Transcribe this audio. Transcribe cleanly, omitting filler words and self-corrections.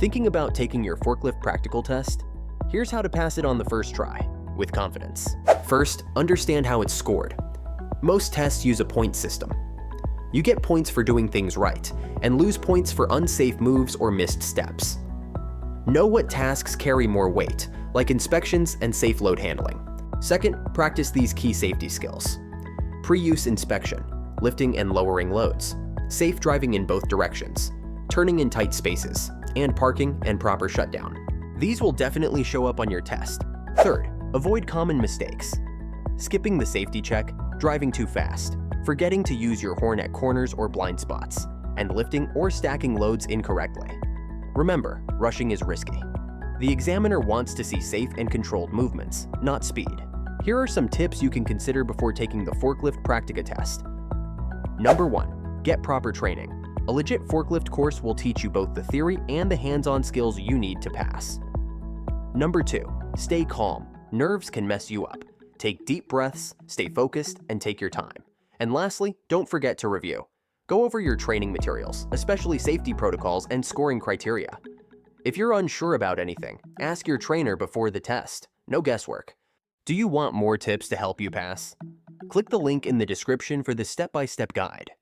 Thinking about taking your forklift practical test? Here's how to pass it on the first try, with confidence. First, understand how it's scored. Most tests use a point system. You get points for doing things right, and lose points for unsafe moves or missed steps. Know what tasks carry more weight, like inspections and safe load handling. Second, practice these key safety skills. Pre-use inspection, lifting and lowering loads, safe driving in both directions, turning in tight spaces, and parking and proper shutdown. These will definitely show up on your test. Third, avoid common mistakes. Skipping the safety check, driving too fast, forgetting to use your horn at corners or blind spots, and lifting or stacking loads incorrectly. Remember, rushing is risky. The examiner wants to see safe and controlled movements, not speed. Here are some tips you can consider before taking the forklift practica test. Number 1, get proper training. A legit forklift course will teach you both the theory and the hands-on skills you need to pass. Number 2, stay calm. Nerves can mess you up. Take deep breaths, stay focused, and take your time. And lastly, don't forget to review. Go over your training materials, especially safety protocols and scoring criteria. If you're unsure about anything, ask your trainer before the test. No guesswork. Do you want more tips to help you pass? Click the link in the description for the step-by-step guide.